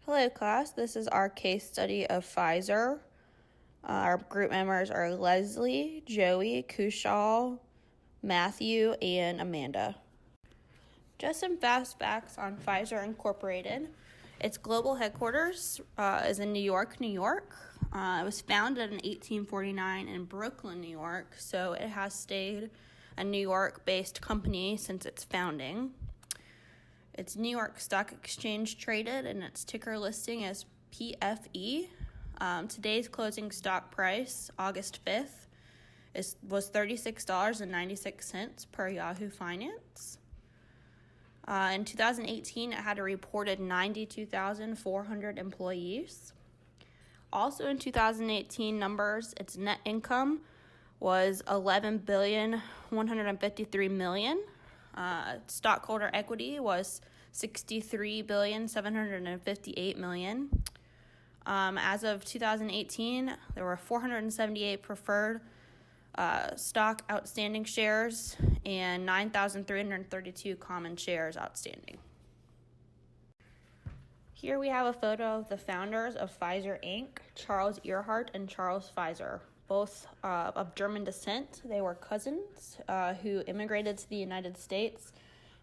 Hello class, this is our case study of Pfizer. Our group members are Leslie, Joey, Kushal, Matthew, and Amanda. Just some fast facts on Pfizer Incorporated. Its global headquarters is in New York, New York. It was founded in 1849 in Brooklyn, New York, so it has stayed a New York-based company since its founding. It's New York Stock Exchange traded, and its ticker listing is PFE. Today's closing stock price, August 5th, was $36.96 per Yahoo Finance. In 2018, it had a reported 92,400 employees. Also in 2018 numbers, its net income was $11,153,000,000. Stockholder equity was $63,758,000,000. As of 2018, there were 478 preferred stock outstanding shares and 9,332 common shares outstanding. Here we have a photo of the founders of Pfizer Inc., Charles Earhart and Charles Pfizer. Both of German descent. They were cousins who immigrated to the United States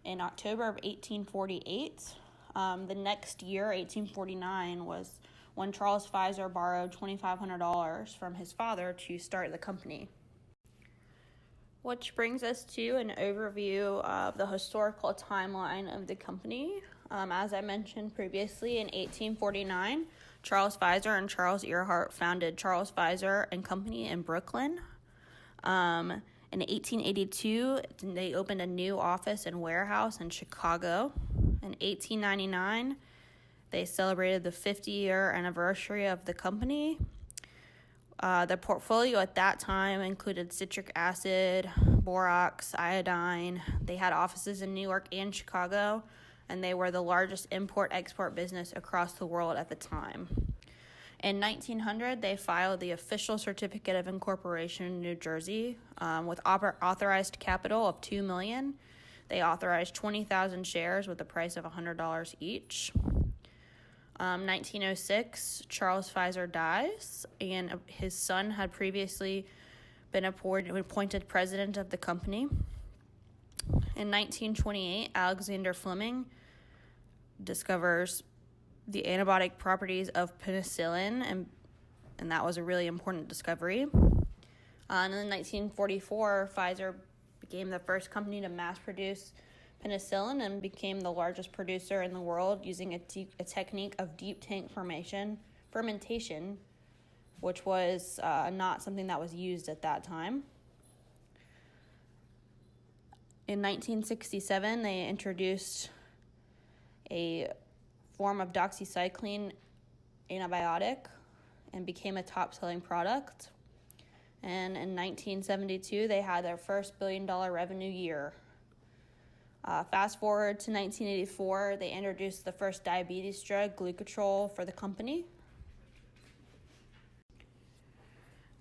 in October of 1848. The next year, 1849, was when Charles Pfizer borrowed $2,500 from his father to start the company. Which brings us to an overview of the historical timeline of the company. As I mentioned previously, in 1849, Charles Pfizer and Charles Earhart founded Charles Pfizer and Company in Brooklyn. In 1882, they opened a new office and warehouse in Chicago. In 1899, they celebrated the 50-year anniversary of the company. The portfolio at that time included citric acid, borax, iodine. They had offices in New York and Chicago, and they were the largest import-export business across the world at the time. In 1900, they filed the official certificate of incorporation in New Jersey with authorized capital of $2 million. They authorized 20,000 shares with a price of $100 each. 1906, Charles Pfizer dies, and his son had previously been appointed president of the company. In 1928, Alexander Fleming discovers the antibiotic properties of penicillin, and that was a really important discovery. And in 1944, Pfizer became the first company to mass produce penicillin and became the largest producer in the world using a technique of deep tank fermentation, which was not something that was used at that time. In 1967, they introduced a form of doxycycline antibiotic and became a top-selling product. And in 1972, they had their first billion-dollar revenue year. Fast forward to 1984, they introduced the first diabetes drug, glucotrol, for the company.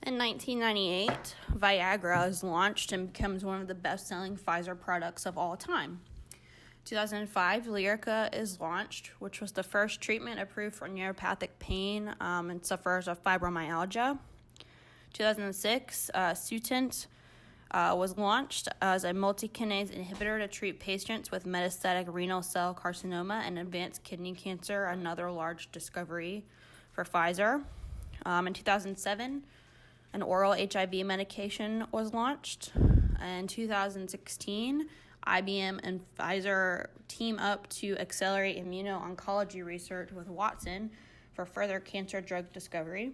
In 1998, Viagra is launched and becomes one of the best-selling Pfizer products of all time. 2005, Lyrica is launched, which was the first treatment approved for neuropathic pain and sufferers of fibromyalgia. 2006, Sutent was launched as a multi-kinase inhibitor to treat patients with metastatic renal cell carcinoma and advanced kidney cancer, another large discovery for Pfizer. In 2007, an oral HIV medication was launched. In 2016, IBM and Pfizer team up to accelerate immuno-oncology research with Watson for further cancer drug discovery.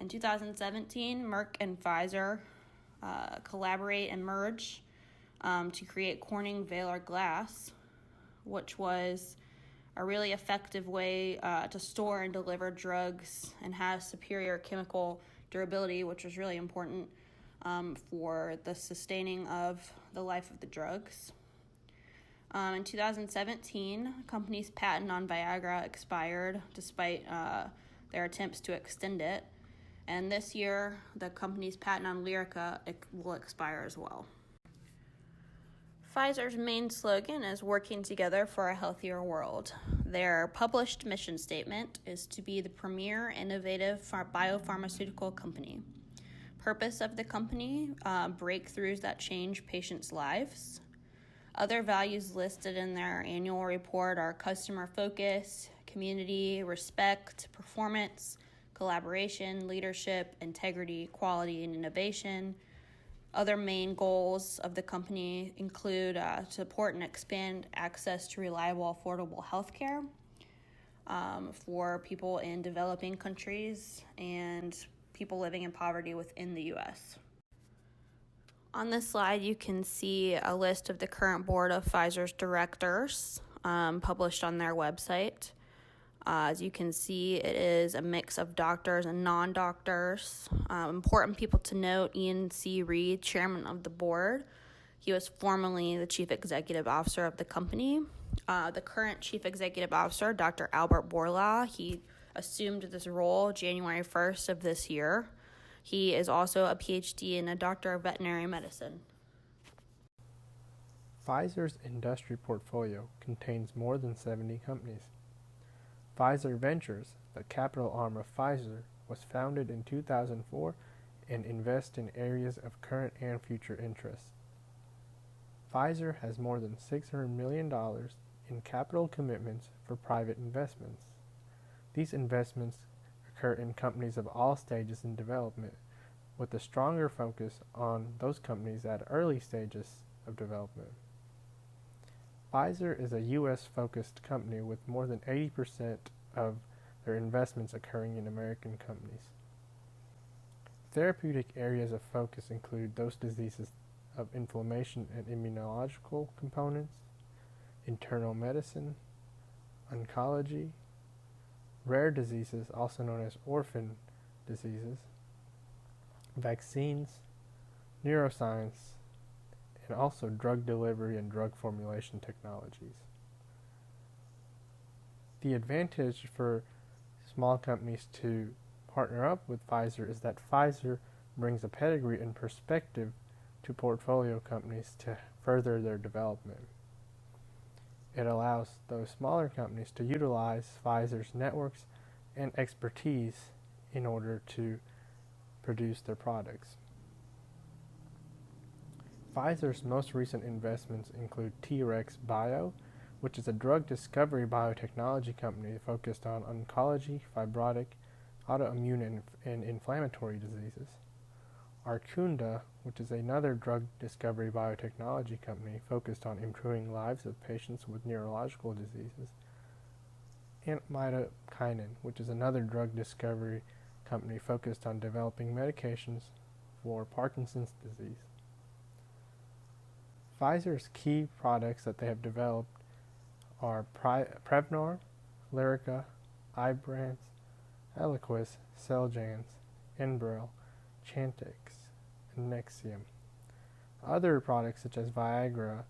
In 2017, Merck and Pfizer collaborate and merge to create Corning Valor Glass, which was a really effective way to store and deliver drugs and has superior chemical durability, which was really important for the sustaining of the life of the drugs. In 2017, the company's patent on Viagra expired despite their attempts to extend it. And this year, the company's patent on Lyrica will expire as well. Pfizer's main slogan is working together for a healthier world. Their published mission statement is to be the premier innovative biopharmaceutical company. Purpose of the company, breakthroughs that change patients' lives. Other values listed in their annual report are customer focus, community, respect, performance, collaboration, leadership, integrity, quality, and innovation. Other main goals of the company include support and expand access to reliable, affordable healthcare for people in developing countries and people living in poverty within the U.S. On this slide, you can see a list of the current board of Pfizer's directors published on their website. As you can see, it is a mix of doctors and non-doctors. Important people to note, Ian C. Reed, chairman of the board. He was formerly the chief executive officer of the company. The current chief executive officer, Dr. Albert Bourla, he assumed this role January 1st of this year. He is also a PhD and a doctor of veterinary medicine. Pfizer's industry portfolio contains more than 70 companies. Pfizer Ventures, the capital arm of Pfizer, was founded in 2004 and invests in areas of current and future interest. Pfizer has more than $600 million in capital commitments for private investments. These investments occur in companies of all stages in development, with a stronger focus on those companies at early stages of development. Pfizer is a U.S.-focused company with more than 80% of their investments occurring in American companies. Therapeutic areas of focus include those diseases of inflammation and immunological components, internal medicine, oncology, rare diseases, also known as orphan diseases, vaccines, neuroscience, and also drug delivery and drug formulation technologies. The advantage for small companies to partner up with Pfizer is that Pfizer brings a pedigree and perspective to portfolio companies to further their development. It allows those smaller companies to utilize Pfizer's networks and expertise in order to produce their products. Pfizer's most recent investments include T-Rex Bio, which is a drug discovery biotechnology company focused on oncology, fibrotic, autoimmune, and inflammatory diseases. Arcunda, which is another drug discovery biotechnology company focused on improving lives of patients with neurological diseases. And Mitokinin, which is another drug discovery company focused on developing medications for Parkinson's disease. Pfizer's key products that they have developed are Prevnar, Lyrica, Ibrance, Eliquis, Xeljanz, Enbrel, Chantix, and Nexium. Other products such as Viagra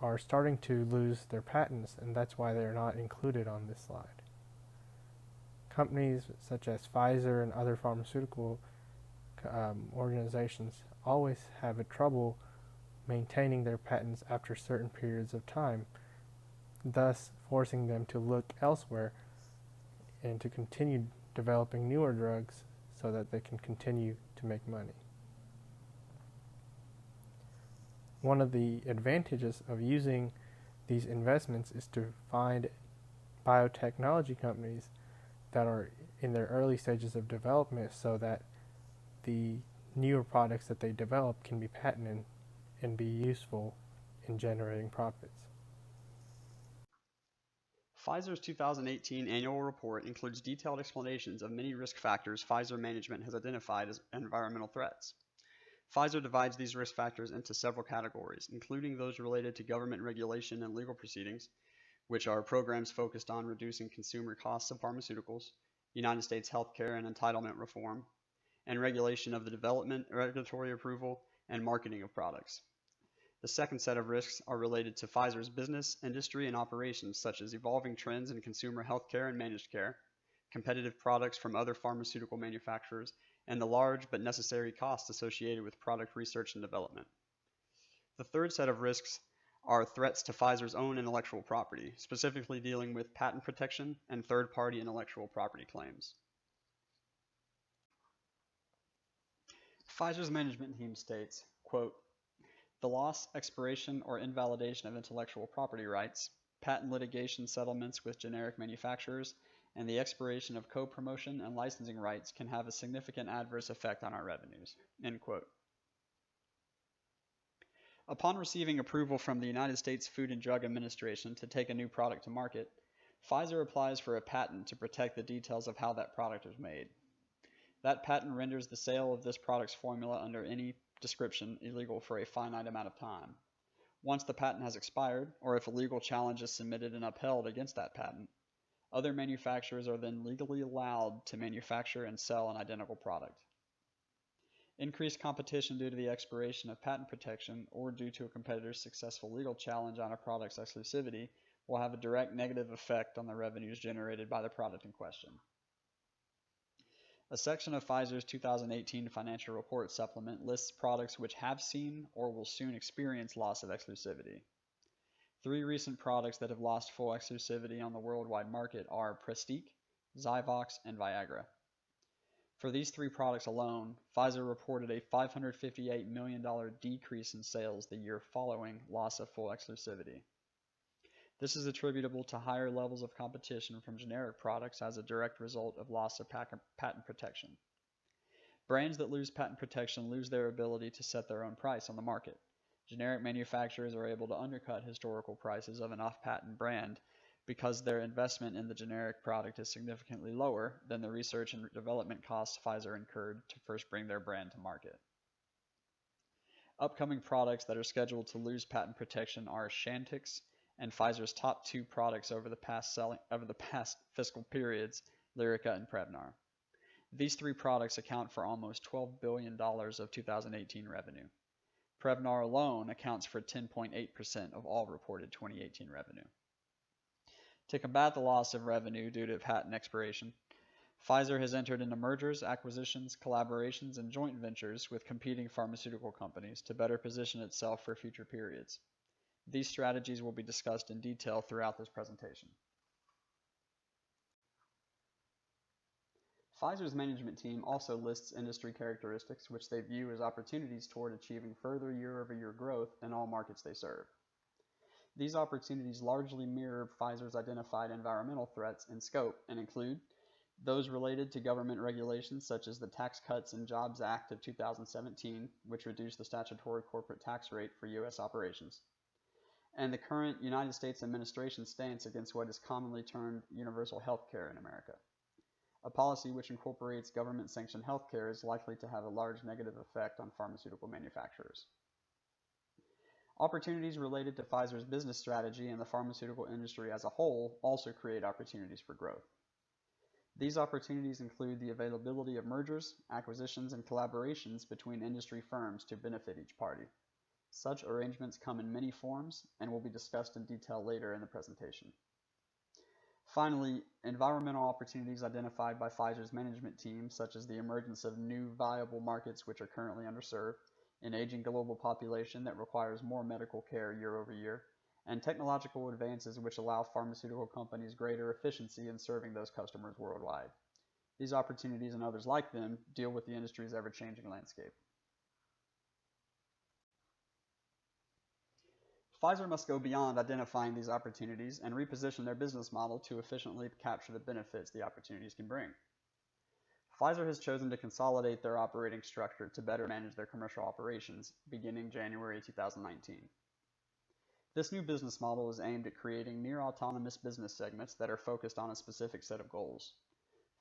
are starting to lose their patents, and that's why they're not included on this slide. Companies such as Pfizer and other pharmaceutical organizations always have a trouble maintaining their patents after certain periods of time, thus forcing them to look elsewhere and to continue developing newer drugs so that they can continue to make money. One of the advantages of using these investments is to find biotechnology companies that are in their early stages of development so that the newer products that they develop can be patented and be useful in generating profits. Pfizer's 2018 annual report includes detailed explanations of many risk factors Pfizer management has identified as environmental threats. Pfizer divides these risk factors into several categories, including those related to government regulation and legal proceedings, which are programs focused on reducing consumer costs of pharmaceuticals, United States healthcare and entitlement reform, and regulation of the development, regulatory approval, and marketing of products. The second set of risks are related to Pfizer's business, industry, and operations, such as evolving trends in consumer healthcare and managed care, competitive products from other pharmaceutical manufacturers, and the large but necessary costs associated with product research and development. The third set of risks are threats to Pfizer's own intellectual property, specifically dealing with patent protection and third-party intellectual property claims. Pfizer's management team states, quote, "The loss, expiration, or invalidation of intellectual property rights, patent litigation settlements with generic manufacturers, and the expiration of co-promotion and licensing rights can have a significant adverse effect on our revenues." End quote. Upon receiving approval from the United States Food and Drug Administration to take a new product to market, Pfizer applies for a patent to protect the details of how that product is made. That patent renders the sale of this product's formula under any description illegal for a finite amount of time. Once the patent has expired, or if a legal challenge is submitted and upheld against that patent, other manufacturers are then legally allowed to manufacture and sell an identical product. Increased competition due to the expiration of patent protection or due to a competitor's successful legal challenge on a product's exclusivity will have a direct negative effect on the revenues generated by the product in question. A section of Pfizer's 2018 financial report supplement lists products which have seen or will soon experience loss of exclusivity. 3 recent products that have lost full exclusivity on the worldwide market are Prestique, Zyvox, and Viagra. For these 3 products alone, Pfizer reported a $558 million decrease in sales the year following loss of full exclusivity. This is attributable to higher levels of competition from generic products as a direct result of loss of patent protection. Brands that lose patent protection lose their ability to set their own price on the market. Generic manufacturers are able to undercut historical prices of an off-patent brand because their investment in the generic product is significantly lower than the research and development costs Pfizer incurred to first bring their brand to market. Upcoming products that are scheduled to lose patent protection are Chantix and Pfizer's top 2 products over the past fiscal periods, Lyrica and Prevnar. These 3 products account for almost $12 billion of 2018 revenue. Prevnar alone accounts for 10.8% of all reported 2018 revenue. To combat the loss of revenue due to patent expiration, Pfizer has entered into mergers, acquisitions, collaborations, and joint ventures with competing pharmaceutical companies to better position itself for future periods. These strategies will be discussed in detail throughout this presentation. Pfizer's management team also lists industry characteristics which they view as opportunities toward achieving further year-over-year growth in all markets they serve. These opportunities largely mirror Pfizer's identified environmental threats in scope and include those related to government regulations such as the Tax Cuts and Jobs Act of 2017, which reduced the statutory corporate tax rate for U.S. operations, and the current United States administration stance against what is commonly termed universal health care in America. A policy which incorporates government-sanctioned health care is likely to have a large negative effect on pharmaceutical manufacturers. Opportunities related to Pfizer's business strategy and the pharmaceutical industry as a whole also create opportunities for growth. These opportunities include the availability of mergers, acquisitions, and collaborations between industry firms to benefit each party. Such arrangements come in many forms and will be discussed in detail later in the presentation. Finally, environmental opportunities identified by Pfizer's management team, such as the emergence of new viable markets which are currently underserved, an aging global population that requires more medical care year over year, and technological advances which allow pharmaceutical companies greater efficiency in serving those customers worldwide. These opportunities and others like them deal with the industry's ever-changing landscape. Pfizer must go beyond identifying these opportunities and reposition their business model to efficiently capture the benefits the opportunities can bring. Pfizer has chosen to consolidate their operating structure to better manage their commercial operations beginning January 2019. This new business model is aimed at creating near-autonomous business segments that are focused on a specific set of goals.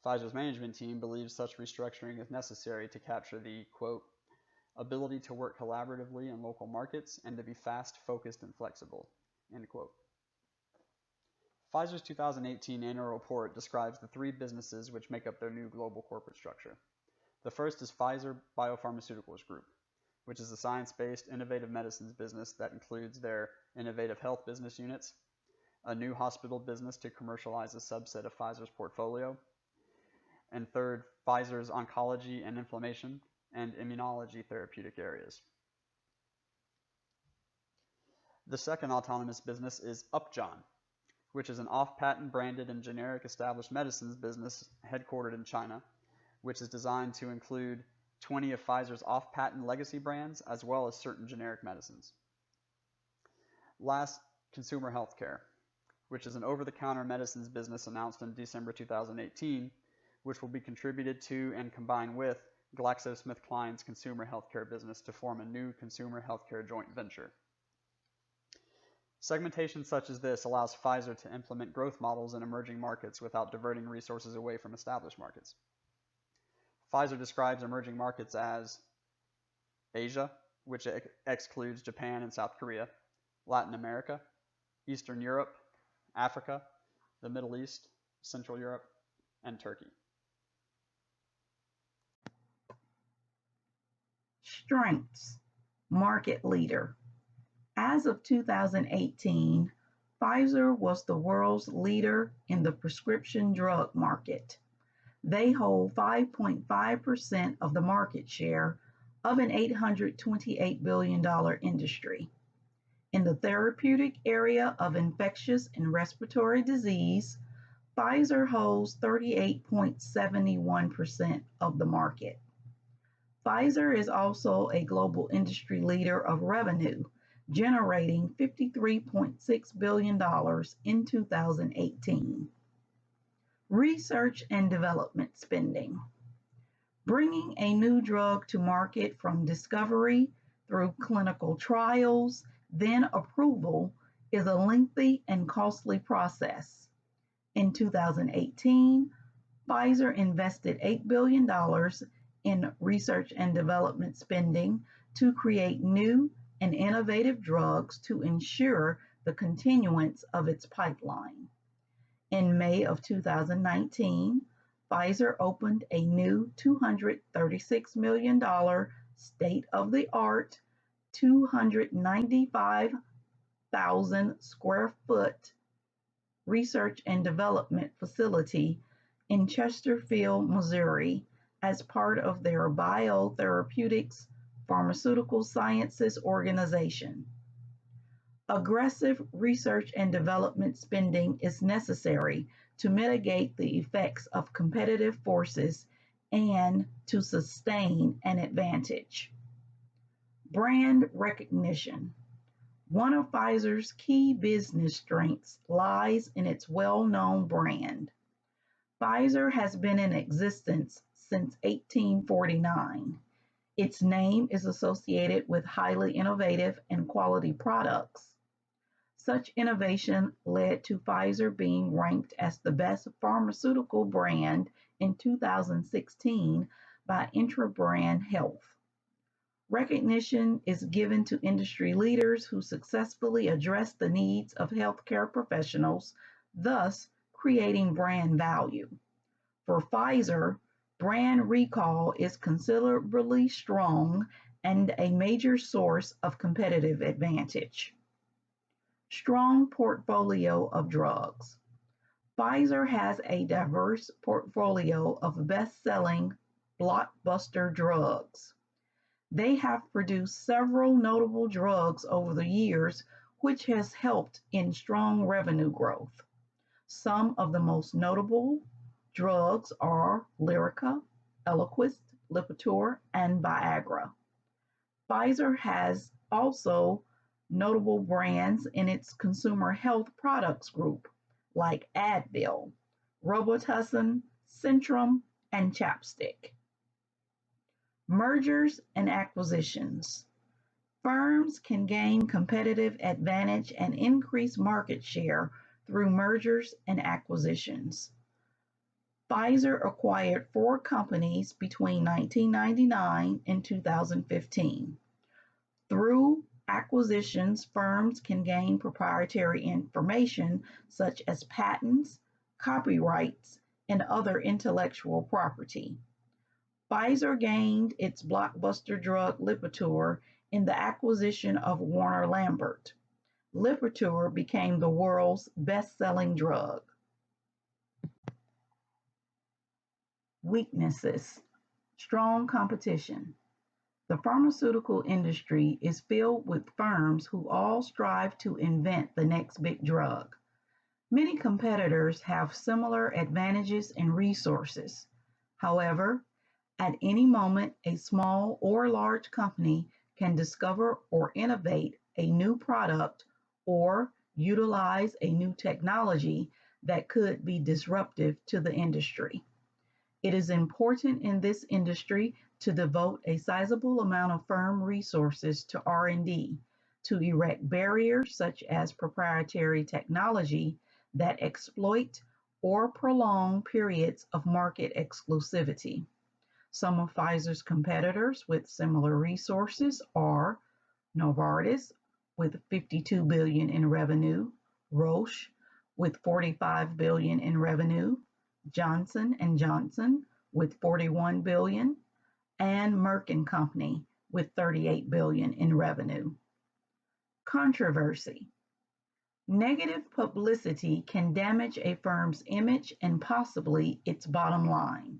Pfizer's management team believes such restructuring is necessary to capture the, quote, ability to work collaboratively in local markets and to be fast, focused, and flexible, end quote. Pfizer's 2018 annual report describes the 3 businesses which make up their new global corporate structure. The first is Pfizer Biopharmaceuticals Group, which is a science-based innovative medicines business that includes their innovative health business units, a new hospital business to commercialize a subset of Pfizer's portfolio, and third, Pfizer's oncology and inflammation and immunology therapeutic areas. The second autonomous business is Upjohn, which is an off-patent branded and generic established medicines business headquartered in China, which is designed to include 20 of Pfizer's off-patent legacy brands as well as certain generic medicines. Last, consumer healthcare, which is an over-the-counter medicines business announced in December 2018, which will be contributed to and combined with GlaxoSmithKline's consumer healthcare business to form a new consumer healthcare joint venture. Segmentation such as this allows Pfizer to implement growth models in emerging markets without diverting resources away from established markets. Pfizer describes emerging markets as Asia, which excludes Japan and South Korea, Latin America, Eastern Europe, Africa, the Middle East, Central Europe, and Turkey. Strengths: market leader. As of 2018, Pfizer was the world's leader in the prescription drug market. They hold 5.5% of the market share of an $828 billion industry. In the therapeutic area of infectious and respiratory disease, Pfizer holds 38.71% of the market. Pfizer is also a global industry leader of revenue, generating $53.6 billion in 2018. Research and development spending. Bringing a new drug to market from discovery through clinical trials, then approval, is a lengthy and costly process. In 2018, Pfizer invested $8 billion in research and development spending to create new and innovative drugs to ensure the continuance of its pipeline. In May of 2019, Pfizer opened a new $236 million state-of-the-art 295,000 square foot research and development facility in Chesterfield, Missouri, as part of their Biotherapeutics Pharmaceutical Sciences Organization. Aggressive research and development spending is necessary to mitigate the effects of competitive forces and to sustain an advantage. Brand recognition. One of Pfizer's key business strengths lies in its well-known brand. Pfizer has been in existence since 1849. Its name is associated with highly innovative and quality products. Such innovation led to Pfizer being ranked as the best pharmaceutical brand in 2016 by Intrabrand Health. Recognition is given to industry leaders who successfully address the needs of healthcare professionals, thus creating brand value. For Pfizer, brand recall is considerably strong and a major source of competitive advantage. Strong portfolio of drugs. Pfizer has a diverse portfolio of best-selling blockbuster drugs. They have produced several notable drugs over the years, which has helped in strong revenue growth. Some of the most notable drugs are Lyrica, Eliquis, Lipitor, and Viagra. Pfizer has also notable brands in its consumer health products group, like Advil, Robitussin, Centrum, and Chapstick. Mergers and acquisitions. Firms can gain competitive advantage and increase market share through mergers and acquisitions. Pfizer acquired 4 companies between 1999 and 2015. Through acquisitions, firms can gain proprietary information such as patents, copyrights, and other intellectual property. Pfizer gained its blockbuster drug Lipitor in the acquisition of Warner Lambert. Lipitor became the world's best-selling drug. Weaknesses. Strong competition. The pharmaceutical industry is filled with firms who all strive to invent the next big drug. Many competitors have similar advantages and resources. However, at any moment, a small or large company can discover or innovate a new product or utilize a new technology that could be disruptive to the industry. It is important in this industry to devote a sizable amount of firm resources to R&D to erect barriers such as proprietary technology that exploit or prolong periods of market exclusivity. Some of Pfizer's competitors with similar resources are Novartis with 52 billion in revenue, Roche with 45 billion in revenue, Johnson and Johnson with 41 billion, and Merck and Company with 38 billion in revenue. Controversy. Negative publicity can damage a firm's image and possibly its bottom line.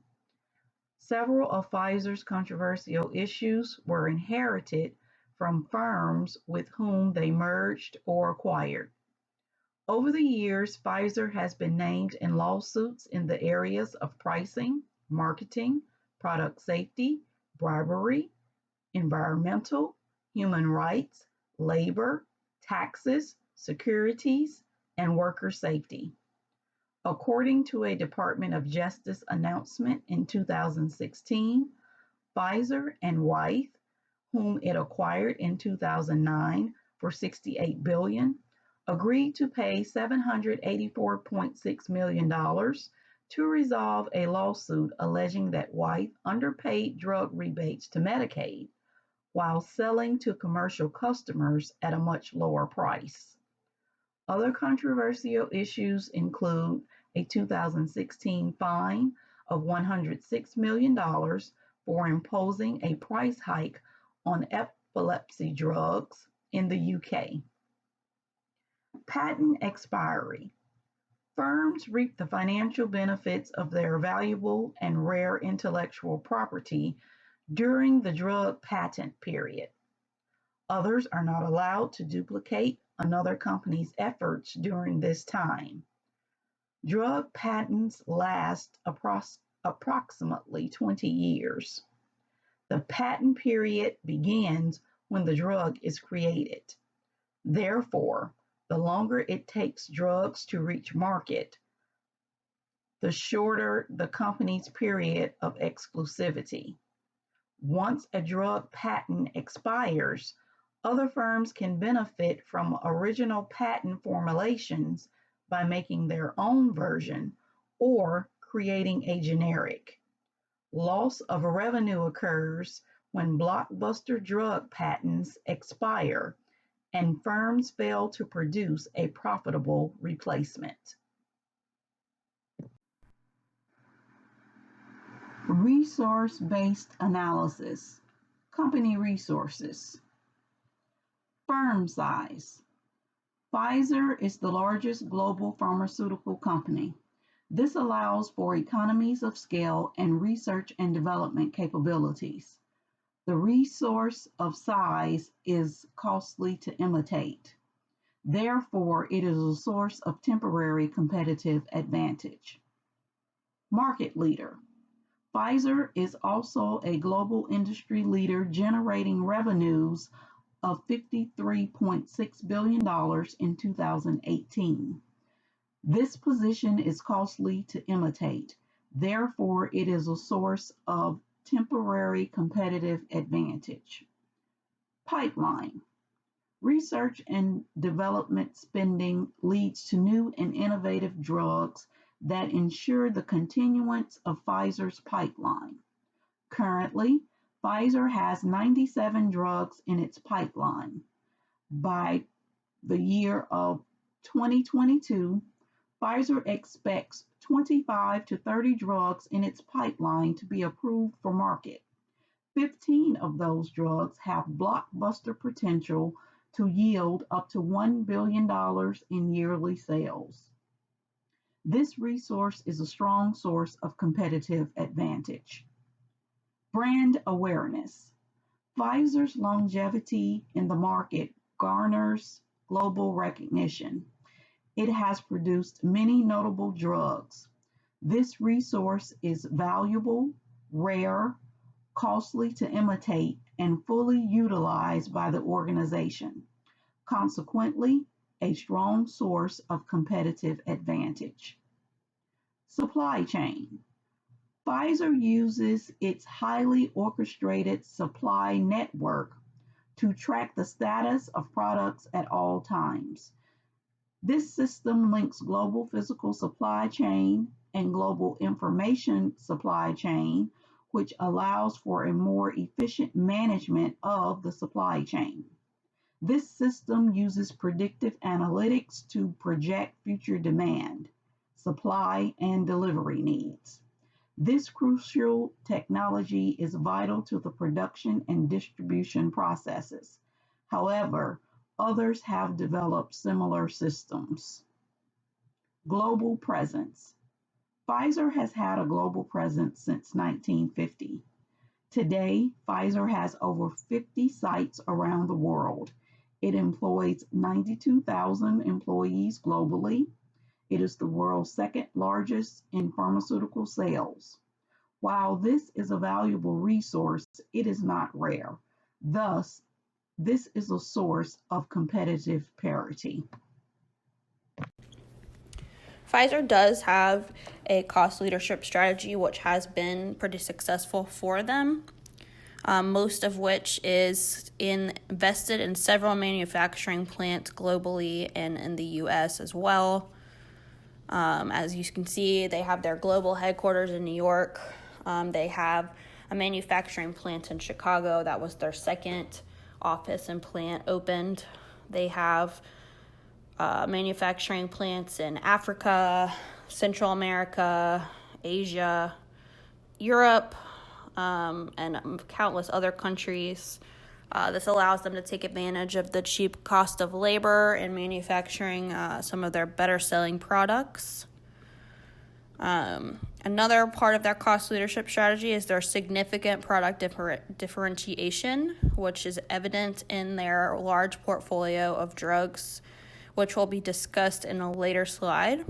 Several of Pfizer's controversial issues were inherited from firms with whom they merged or acquired. Over the years, Pfizer has been named in lawsuits in the areas of pricing, marketing, product safety, bribery, environmental, human rights, labor, taxes, securities, and worker safety. According to a Department of Justice announcement in 2016, Pfizer and Wyeth, whom it acquired in 2009 for $68 billion, agreed to pay $784.6 million to resolve a lawsuit alleging that Wyeth underpaid drug rebates to Medicaid while selling to commercial customers at a much lower price. Other controversial issues include a 2016 fine of $106 million for imposing a price hike on epilepsy drugs in the UK. Patent expiry. Firms reap the financial benefits of their valuable and rare intellectual property during the drug patent period. Others are not allowed to duplicate another company's efforts during this time. Drug patents last approximately 20 years. The patent period begins when the drug is created. Therefore, the longer it takes drugs to reach market, the shorter the company's period of exclusivity. Once a drug patent expires, other firms can benefit from original patent formulations by making their own version or creating a generic. Loss of revenue occurs when blockbuster drug patents expire and firms fail to produce a profitable replacement. Resource-based analysis. Company resources. Firm size. Pfizer is the largest global pharmaceutical company. This allows for economies of scale and research and development capabilities. The resource of size is costly to imitate. Therefore, it is a source of temporary competitive advantage. Market leader. Pfizer is also a global industry leader generating revenues of $53.6 billion in 2018. This position is costly to imitate. Therefore, it is a source of temporary competitive advantage. Pipeline. Research and development spending leads to new and innovative drugs that ensure the continuance of Pfizer's pipeline. Currently, Pfizer has 97 drugs in its pipeline. By the year of 2022, Pfizer expects 25 to 30 drugs in its pipeline to be approved for market. 15 of those drugs have blockbuster potential to yield up to $1 billion in yearly sales. This resource is a strong source of competitive advantage. Brand awareness. Pfizer's longevity in the market garners global recognition. It has produced many notable drugs. This resource is valuable, rare, costly to imitate, and fully utilized by the organization. Consequently, a strong source of competitive advantage. Supply chain. Pfizer uses its highly orchestrated supply network to track the status of products at all times. This system links global physical supply chain and global information supply chain, which allows for a more efficient management of the supply chain. This system uses predictive analytics to project future demand, supply, and delivery needs. This crucial technology is vital to the production and distribution processes. However, others have developed similar systems. Global presence. Pfizer has had a global presence since 1950. Today, Pfizer has over 50 sites around the world. It employs 92,000 employees globally. It is the world's second largest in pharmaceutical sales. While this is a valuable resource, it is not rare. Thus, this is a source of competitive parity. Pfizer does have a cost leadership strategy, which has been pretty successful for them, most of which is invested in several manufacturing plants globally and in the U.S. as well. As you can see, they have their global headquarters in New York. They have a manufacturing plant in Chicago. That was their second office and plant opened. They have manufacturing plants in Africa, Central America, Asia, Europe, and countless other countries. This allows them to take advantage of the cheap cost of labor in manufacturing some of their better selling products. Another part of their cost leadership strategy is their significant product differentiation, which is evident in their large portfolio of drugs, which will be discussed in a later slide.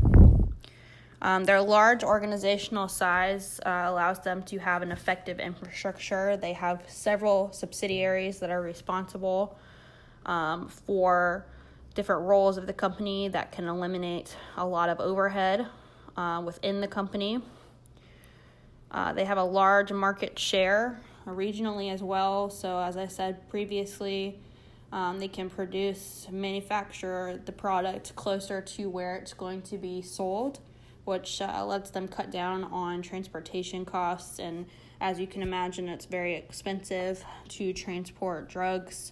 Their large organizational size allows them to have an effective infrastructure. They have several subsidiaries that are responsible for different roles of the company that can eliminate a lot of overhead within the company. They have a large market share regionally as well. So as I said previously, they can manufacture the product closer to where it's going to be sold, which lets them cut down on transportation costs. And as you can imagine, it's very expensive to transport drugs,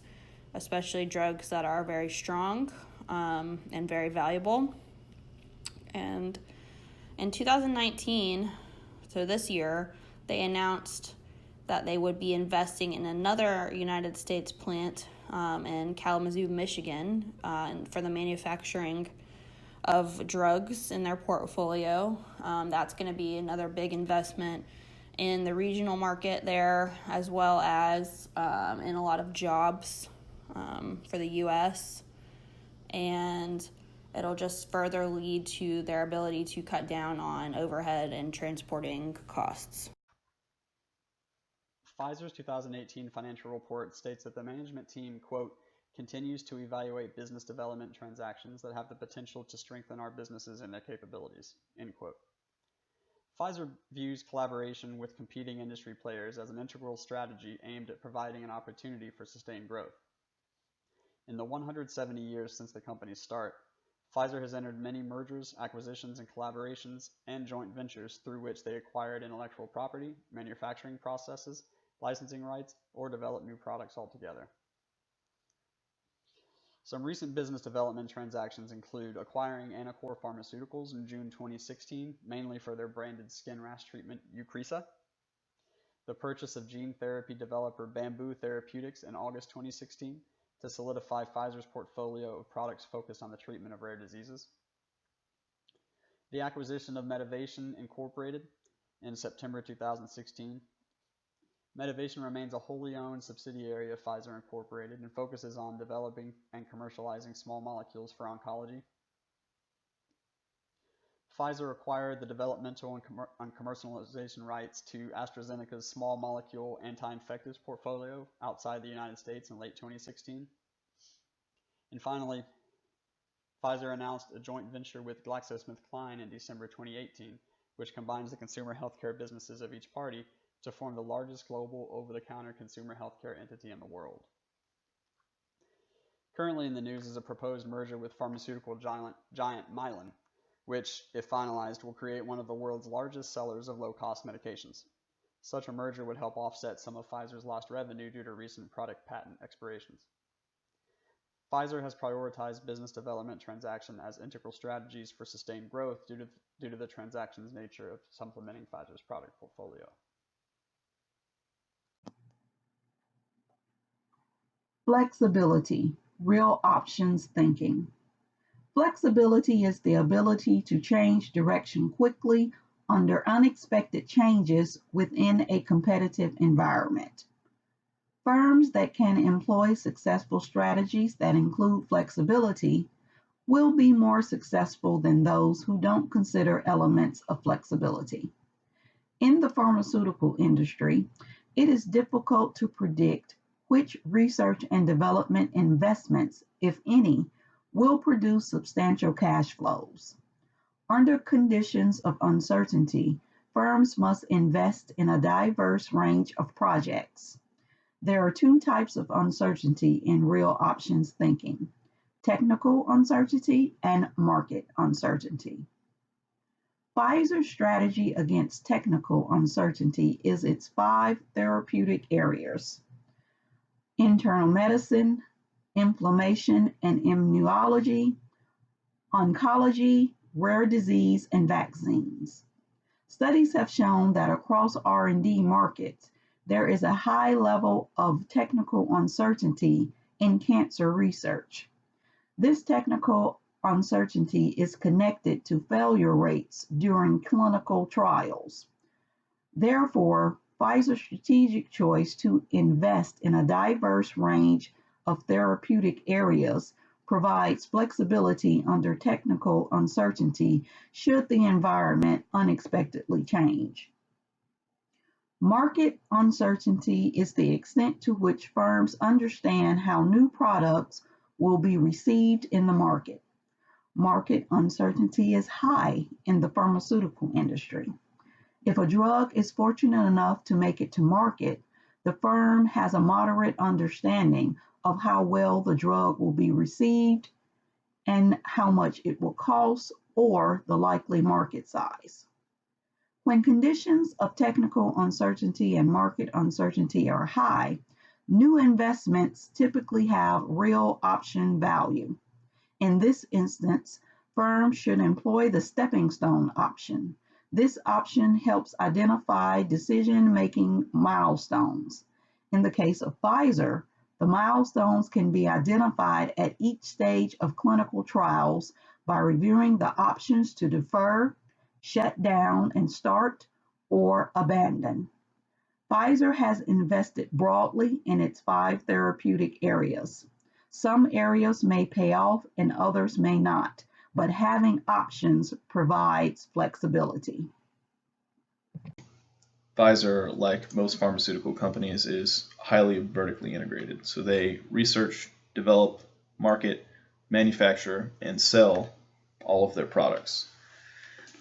especially drugs that are very strong and very valuable. And in 2019, so this year, they announced that they would be investing in another United States plant in Kalamazoo, Michigan, for the manufacturing of drugs in their portfolio. That's going to be another big investment in the regional market there, as well as in a lot of jobs for the U.S. And it'll just further lead to their ability to cut down on overhead and transporting costs. Pfizer's 2018 financial report states that the management team, quote, continues to evaluate business development transactions that have the potential to strengthen our businesses and their capabilities, end quote. Pfizer views collaboration with competing industry players as an integral strategy aimed at providing an opportunity for sustained growth. In the 170 years since the company's start, Pfizer has entered many mergers, acquisitions, and collaborations, and joint ventures through which they acquired intellectual property, manufacturing processes, licensing rights, or developed new products altogether. Some recent business development transactions include acquiring Anacor Pharmaceuticals in June 2016, mainly for their branded skin rash treatment Eucrisa, the purchase of gene therapy developer Bamboo Therapeutics in August 2016 to solidify Pfizer's portfolio of products focused on the treatment of rare diseases, the acquisition of Medivation Incorporated in September 2016, Medivation remains a wholly owned subsidiary of Pfizer Incorporated and focuses on developing and commercializing small molecules for oncology. Pfizer acquired the developmental and commercialization rights to AstraZeneca's small molecule anti-infectives portfolio outside the United States in late 2016. And finally, Pfizer announced a joint venture with GlaxoSmithKline in December 2018, which combines the consumer healthcare businesses of each party to form the largest global over-the-counter consumer healthcare entity in the world. Currently in the news is a proposed merger with pharmaceutical giant Mylan, which, if finalized, will create one of the world's largest sellers of low-cost medications. Such a merger would help offset some of Pfizer's lost revenue due to recent product patent expirations. Pfizer has prioritized business development transaction as integral strategies for sustained growth due to the transaction's nature of supplementing Pfizer's product portfolio. Flexibility, real options thinking. Flexibility is the ability to change direction quickly under unexpected changes within a competitive environment. Firms that can employ successful strategies that include flexibility will be more successful than those who don't consider elements of flexibility. In the pharmaceutical industry, it is difficult to predict which research and development investments, if any, will produce substantial cash flows. Under conditions of uncertainty, firms must invest in a diverse range of projects. There are two types of uncertainty in real options thinking: technical uncertainty and market uncertainty. Pfizer's strategy against technical uncertainty is its 5 therapeutic areas: internal medicine, inflammation and immunology, oncology, rare disease, and vaccines. Studies have shown that across R&D markets, there is a high level of technical uncertainty in cancer research. This technical uncertainty is connected to failure rates during clinical trials. Therefore, Pfizer's strategic choice to invest in a diverse range of therapeutic areas provides flexibility under technical uncertainty should the environment unexpectedly change. Market uncertainty is the extent to which firms understand how new products will be received in the market. Market uncertainty is high in the pharmaceutical industry. If a drug is fortunate enough to make it to market, the firm has a moderate understanding of how well the drug will be received and how much it will cost, or the likely market size. When conditions of technical uncertainty and market uncertainty are high, new investments typically have real option value. In this instance, firms should employ the stepping stone option. This option helps identify decision-making milestones. In the case of Pfizer, the milestones can be identified at each stage of clinical trials by reviewing the options to defer, shut down and start, or abandon. Pfizer has invested broadly in its 5 therapeutic areas. Some areas may pay off and others may not, but having options provides flexibility. Pfizer, like most pharmaceutical companies, is highly vertically integrated. So they research, develop, market, manufacture, and sell all of their products.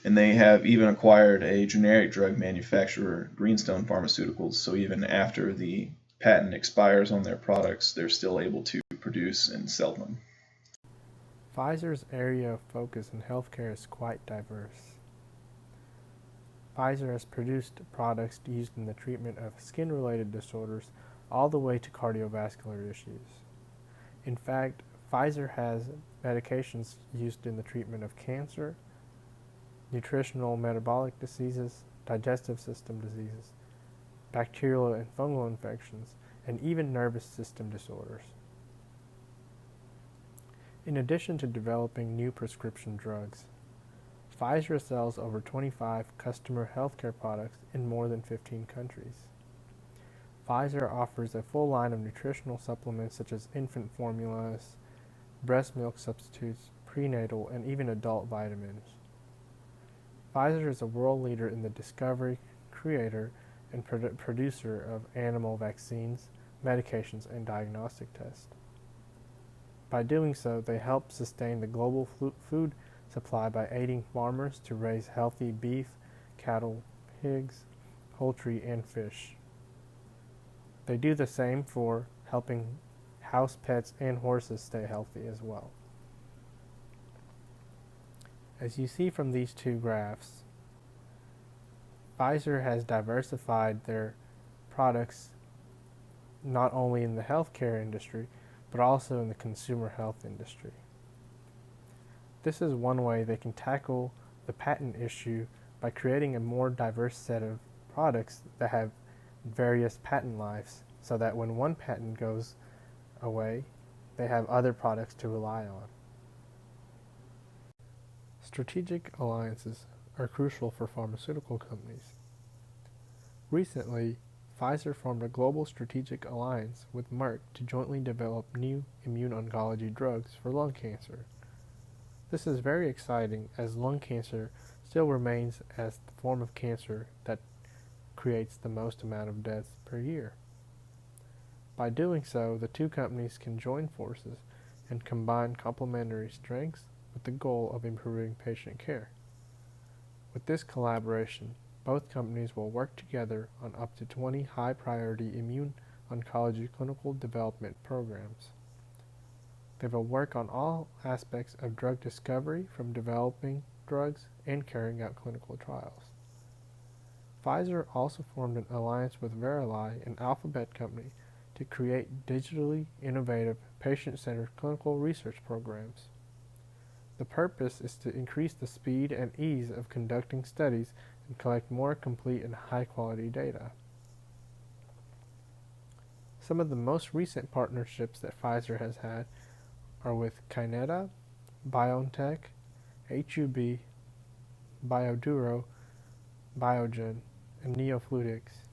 And they have even acquired a generic drug manufacturer, Greenstone Pharmaceuticals, so even after the patent expires on their products, they're still able to produce and sell them. Pfizer's area of focus in healthcare is quite diverse. Pfizer has produced products used in the treatment of skin-related disorders all the way to cardiovascular issues. In fact, Pfizer has medications used in the treatment of cancer, nutritional metabolic diseases, digestive system diseases, bacterial and fungal infections, and even nervous system disorders. In addition to developing new prescription drugs, Pfizer sells over 25 customer healthcare products in more than 15 countries. Pfizer offers a full line of nutritional supplements such as infant formulas, breast milk substitutes, prenatal, and even adult vitamins. Pfizer is a world leader in the discovery, creator, and producer of animal vaccines, medications, and diagnostic tests. By doing so, they help sustain the global food supply by aiding farmers to raise healthy beef, cattle, pigs, poultry, and fish. They do the same for helping house pets and horses stay healthy as well. As you see from these two graphs, Pfizer has diversified their products not only in the healthcare industry, but also in the consumer health industry. This is one way they can tackle the patent issue by creating a more diverse set of products that have various patent lives, so that when one patent goes away, they have other products to rely on. Strategic alliances are crucial for pharmaceutical companies. Recently, Pfizer formed a global strategic alliance with Merck to jointly develop new immune-oncology drugs for lung cancer. This is very exciting as lung cancer still remains as the form of cancer that creates the most amount of deaths per year. By doing so, the two companies can join forces and combine complementary strengths with the goal of improving patient care. With this collaboration, both companies will work together on up to 20 high-priority immune oncology clinical development programs. They will work on all aspects of drug discovery, from developing drugs and carrying out clinical trials. Pfizer also formed an alliance with Verily, an alphabet company, to create digitally innovative, patient-centered clinical research programs. The purpose is to increase the speed and ease of conducting studies and collect more complete and high-quality data. Some of the most recent partnerships that Pfizer has had are with Kineta, BioNTech, HUB, Bioduro, Biogen, and Neofluidics.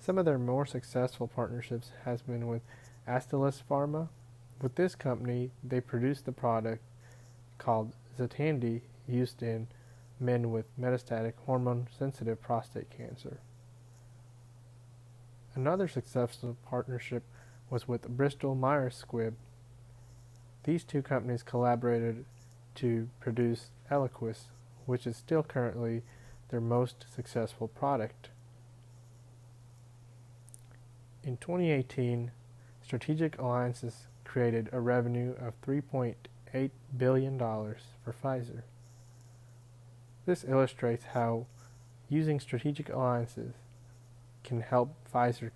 Some of their more successful partnerships has been with Astellas Pharma. With this company, they produce the product called Xtandi, used in men with metastatic hormone-sensitive prostate cancer. Another successful partnership was with Bristol Myers Squibb. These two companies collaborated to produce Eliquis, which is still currently their most successful product. In 2018, strategic alliances created a revenue of $3.8 billion for Pfizer. This illustrates how using strategic alliances can help Pfizer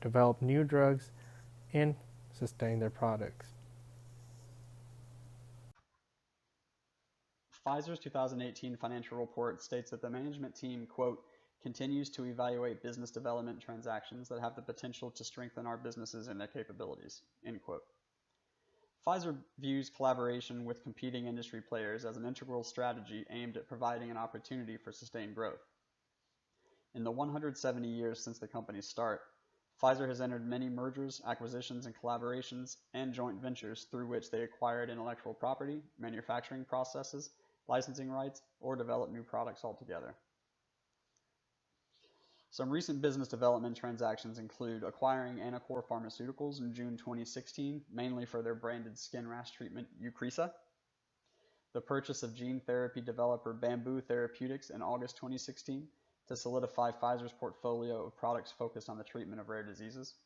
develop new drugs and sustain their products. Pfizer's 2018 financial report states that the management team, quote, continues to evaluate business development transactions that have the potential to strengthen our businesses and their capabilities, end quote. Pfizer views collaboration with competing industry players as an integral strategy aimed at providing an opportunity for sustained growth. In the 170 years since the company's start, Pfizer has entered many mergers, acquisitions, and collaborations, and joint ventures through which they acquired intellectual property, manufacturing processes, licensing rights, or developed new products altogether. Some recent business development transactions include acquiring Anacor Pharmaceuticals in June 2016, mainly for their branded skin rash treatment Eucrisa, the purchase of gene therapy developer Bamboo Therapeutics in August 2016 to solidify Pfizer's portfolio of products focused on the treatment of rare diseases,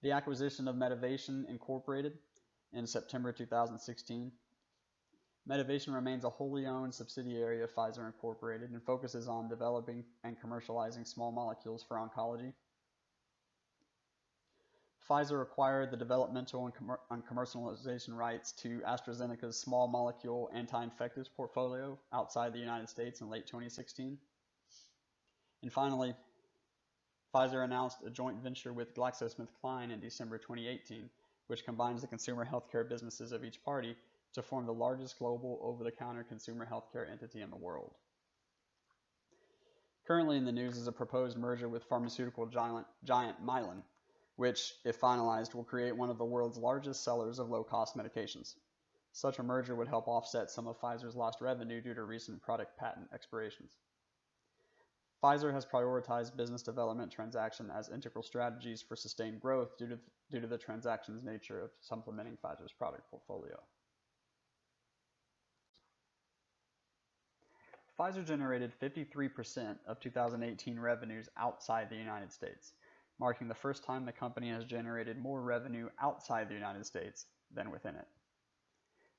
the acquisition of Medivation Incorporated in September 2016. Medivation remains a wholly owned subsidiary of Pfizer Incorporated and focuses on developing and commercializing small molecules for oncology. Pfizer acquired the developmental and commercialization rights to AstraZeneca's small molecule anti-infectives portfolio outside the United States in late 2016. And finally, Pfizer announced a joint venture with GlaxoSmithKline in December 2018, which combines the consumer healthcare businesses of each party to form the largest global over-the-counter consumer healthcare entity in the world. Currently in the news is a proposed merger with pharmaceutical giant Mylan, which, if finalized, will create one of the world's largest sellers of low-cost medications. Such a merger would help offset some of Pfizer's lost revenue due to recent product patent expirations. Pfizer has prioritized business development transaction as integral strategies for sustained growth due to the transaction's nature of supplementing Pfizer's product portfolio. Pfizer generated 53% of 2018 revenues outside the United States, marking the first time the company has generated more revenue outside the United States than within it.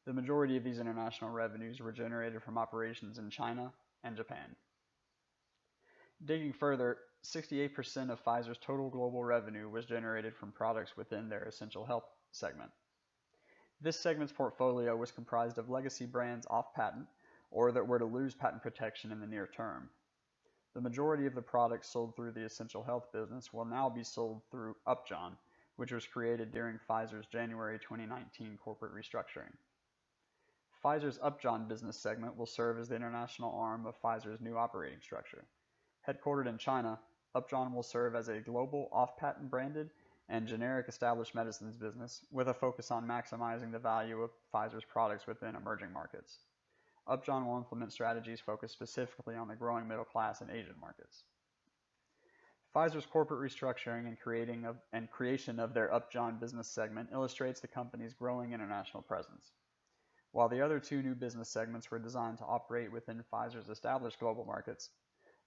The majority of these international revenues were generated from operations in China and Japan. Digging further, 68% of Pfizer's total global revenue was generated from products within their essential health segment. This segment's portfolio was comprised of legacy brands off patent or that were to lose patent protection in the near term. The majority of the products sold through the essential health business will now be sold through Upjohn, which was created during Pfizer's January 2019 corporate restructuring. Pfizer's Upjohn business segment will serve as the international arm of Pfizer's new operating structure. Headquartered in China, Upjohn will serve as a global off-patent branded and generic established medicines business with a focus on maximizing the value of Pfizer's products within emerging markets. Upjohn will implement strategies focused specifically on the growing middle class and Asian markets. Pfizer's corporate restructuring and creation of their Upjohn business segment illustrates the company's growing international presence. While the other two new business segments were designed to operate within Pfizer's established global markets,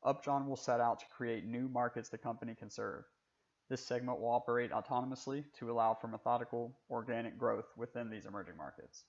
Upjohn will set out to create new markets the company can serve. This segment will operate autonomously to allow for methodical, organic growth within these emerging markets.